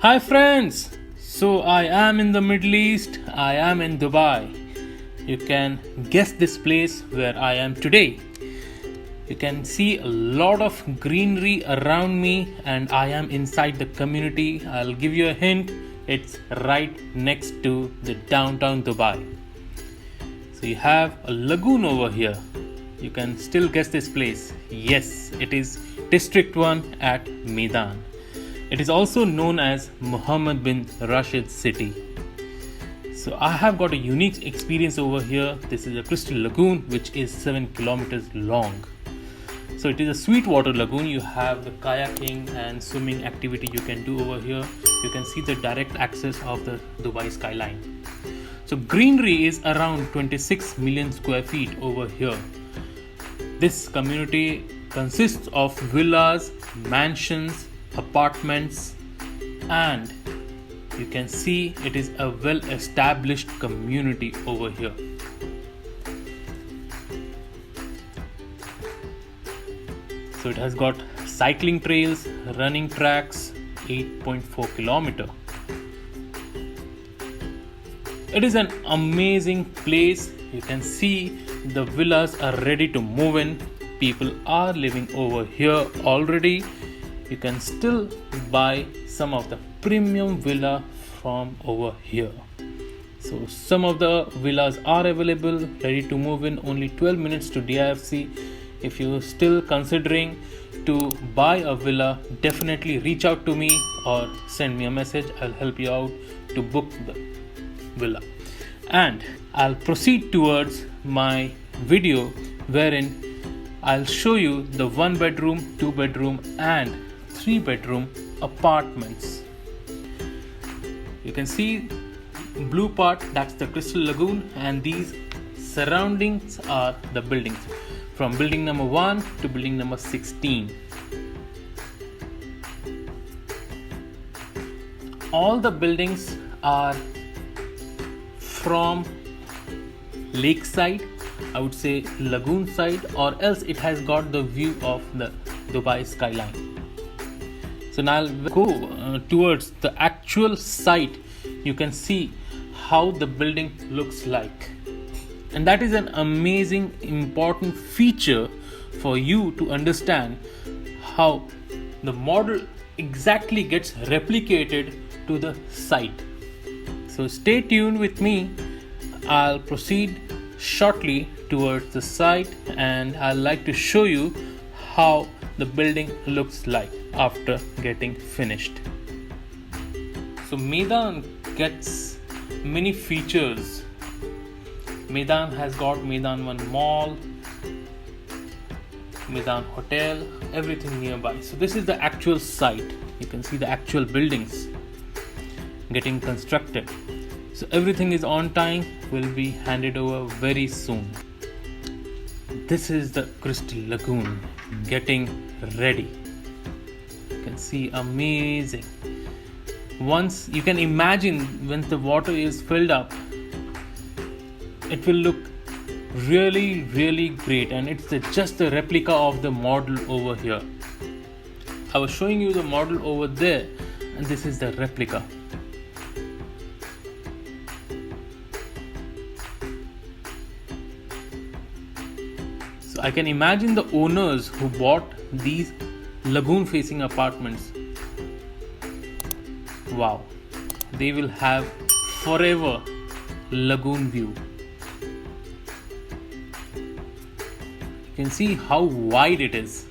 Hi friends! So I am in the Middle East, I am in Dubai. You can guess this place where I am today. You can see a lot of greenery around me, and I am inside the community. I'll give you a hint, it's right next to the downtown Dubai. So you have a lagoon over here. You can still guess this place. Yes, it is District 1 at Meydan. It is also known as Mohammed bin Rashid City. So I have got a unique experience over here. This is a crystal lagoon which is 7 kilometers long. So it is a sweetwater lagoon. You have the kayaking and swimming activity you can do over here. You can see the direct access of the Dubai skyline. So greenery is around 26 million square feet over here. This community consists of villas, mansions, apartments, and you can see it is a well established community over here. So it has got cycling trails, running tracks, 8.4 kilometer. It is an amazing place. You can see the villas are ready to move in. People are living over here already. You can still buy some of the premium villa from over here. So some of the villas are available, ready to move in, only 12 minutes to DIFC. If you're still considering to buy a villa, definitely reach out to me or send me a message. I'll help you out to book the villa. And I'll proceed towards my video wherein I'll show you the 1 bedroom, 2 bedroom and 3 bedroom apartments. You can see blue part, that's the crystal lagoon, and these surroundings are the buildings from building number 1 to building number 16. All the buildings are from lakeside, I would say lagoon side, or else it has got the view of the Dubai skyline. So now I'll go towards the actual site. You can see how the building looks like, and that is an amazing important feature for you to understand how the model exactly gets replicated to the site. So stay tuned with me. I'll proceed shortly towards the site and I'd like to show you how the building looks like after getting finished. So Meydan gets many features. Meydan has got Meydan 1 Mall, Meydan Hotel, everything nearby. So this is the actual site. You can see the actual buildings getting constructed. So everything is on time, will be handed over very soon. This is the crystal lagoon getting ready. You can see amazing. Once you can imagine when the water is filled up, it will look really great, and it's just a replica of the model over here. I was showing you the model over there, and this is the replica. So I can imagine the owners who bought these lagoon facing apartments. Wow, they will have forever lagoon view. You can see how wide it is.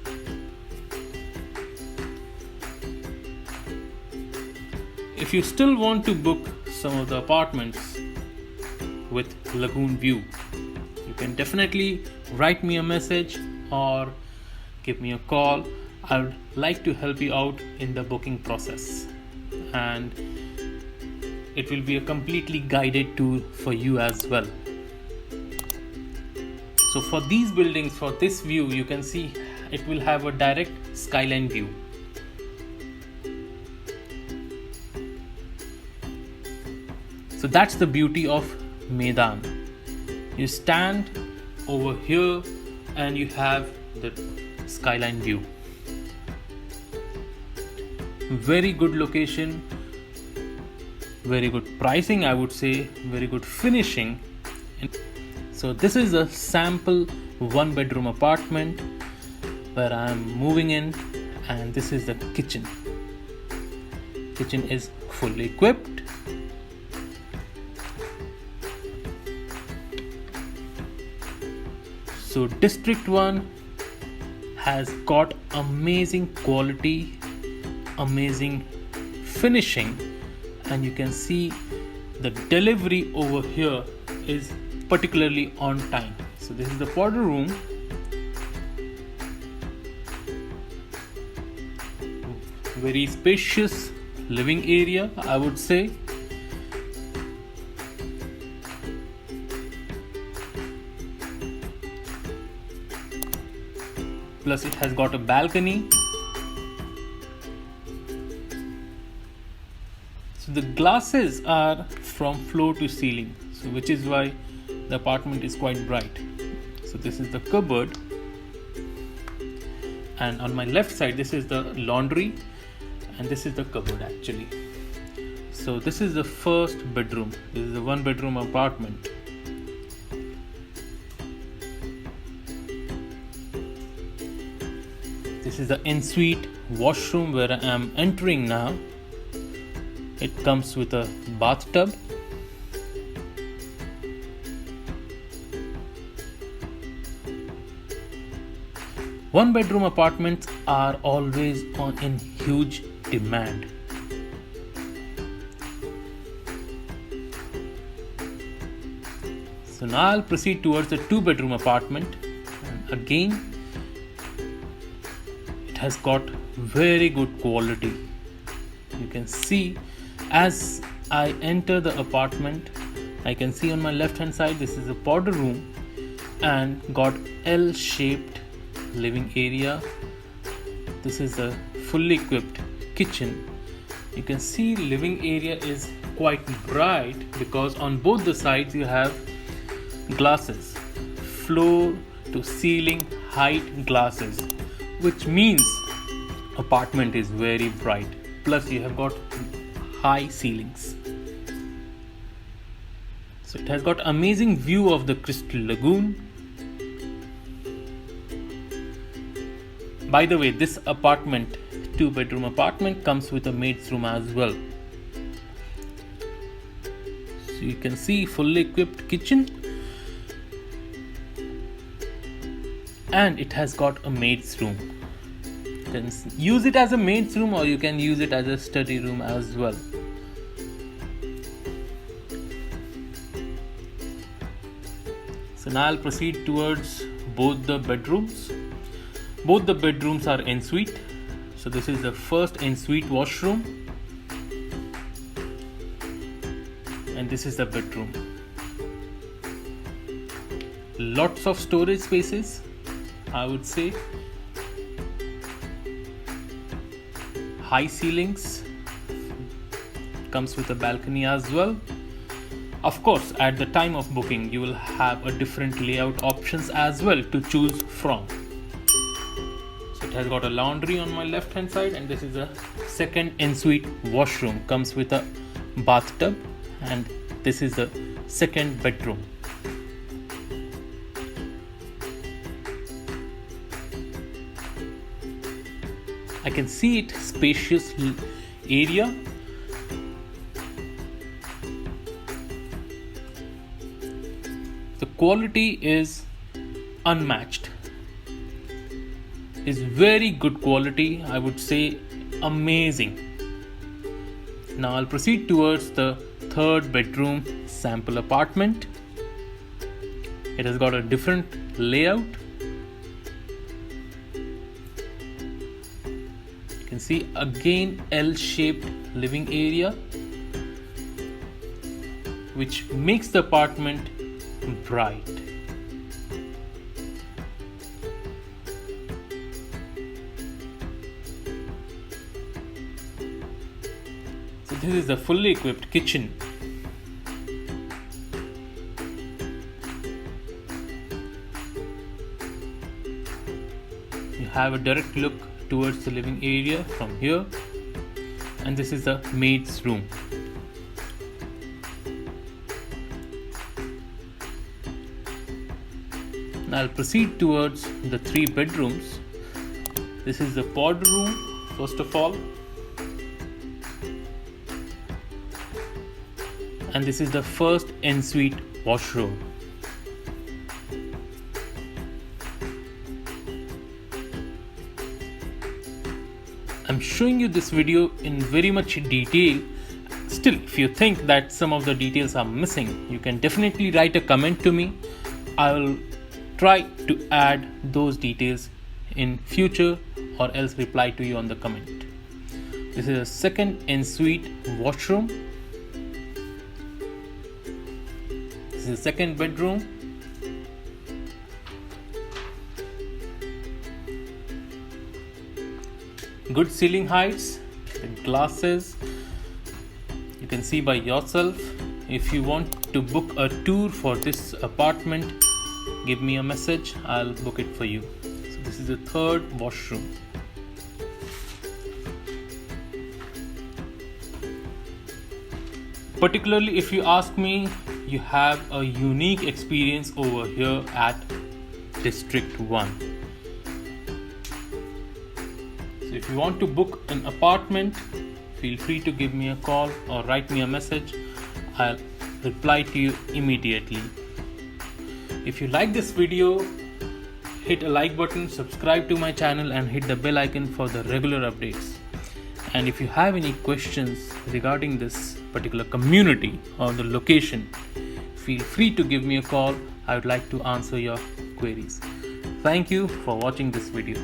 If you still want to book some of the apartments with lagoon view, you can definitely write me a message or give me a call. I would like to help you out in the booking process, and it will be a completely guided tour for you as well. So for these buildings, for this view, you can see it will have a direct skyline view. So that's the beauty of Meydan. You stand over here and you have the skyline view. Very good location, very good pricing, I would say, very good finishing. So this is a sample 1-bedroom apartment where I am moving in, and this is the kitchen. Kitchen is fully equipped. So District 1 has got amazing quality, amazing finishing, and you can see the delivery over here is particularly on time. So this is the powder room. Very spacious living area, I would say. Plus it has got a balcony. So the glasses are from floor to ceiling, so which is why the apartment is quite bright. So this is the cupboard, and on my left side this is the laundry, and this is the cupboard actually. So this is the first bedroom. This is a 1-bedroom apartment. This is the ensuite washroom where I am entering now. It comes with a bathtub. One-bedroom apartments are always in huge demand. So now I'll proceed towards the 2-bedroom apartment, and again it has got very good quality. You can see as I enter the apartment, I can see on my left hand side this is a powder room and got L-shaped living area. This is a fully equipped kitchen. You can see living area is quite bright because on both the sides you have glasses, floor to ceiling height glasses, which means apartment is very bright. Plus you have got high ceilings. So it has got amazing view of the Crystal Lagoon. By the way, this apartment, 2-bedroom apartment, comes with a maid's room as well. So you can see fully equipped kitchen, and it has got a maid's room. You can use it as a maid's room or you can use it as a study room as well. So now I'll proceed towards both the bedrooms. Both the bedrooms are ensuite. So this is the first ensuite washroom, and this is the bedroom. Lots of storage spaces, I would say. High ceilings. Comes with a balcony as well. Of course, at the time of booking, you will have a different layout options as well to choose from. So it has got a laundry on my left hand side, and this is a second ensuite washroom. Comes with a bathtub, and this is the second bedroom. I can see it spacious area. The quality is unmatched. Is very good quality, I would say amazing. Now I'll proceed towards the 3rd bedroom sample apartment. It has got a different layout. You can see again L-shaped living area, which makes the apartment bright. So this is the fully equipped kitchen. You have a direct look towards the living area from here, and this is the maid's room. I'll proceed towards the 3 bedrooms. This is the pod room, first of all. And this is the first ensuite washroom. I'm showing you this video in very much detail. Still, if you think that some of the details are missing, you can definitely write a comment to me. I will try to add those details in future or else reply to you on the comment. This is a second ensuite washroom. This is the second bedroom. Good ceiling heights, the glasses, you can see by yourself. If you want to book a tour for this apartment, give me a message, I'll book it for you. So this is the third washroom. Particularly if you ask me, you have a unique experience over here at District 1. So if you want to book an apartment, feel free to give me a call or write me a message. I'll reply to you immediately. If you like this video, hit a like button, subscribe to my channel and hit the bell icon for the regular updates. And if you have any questions regarding this particular community or the location, feel free to give me a call. I would like to answer your queries. Thank you for watching this video.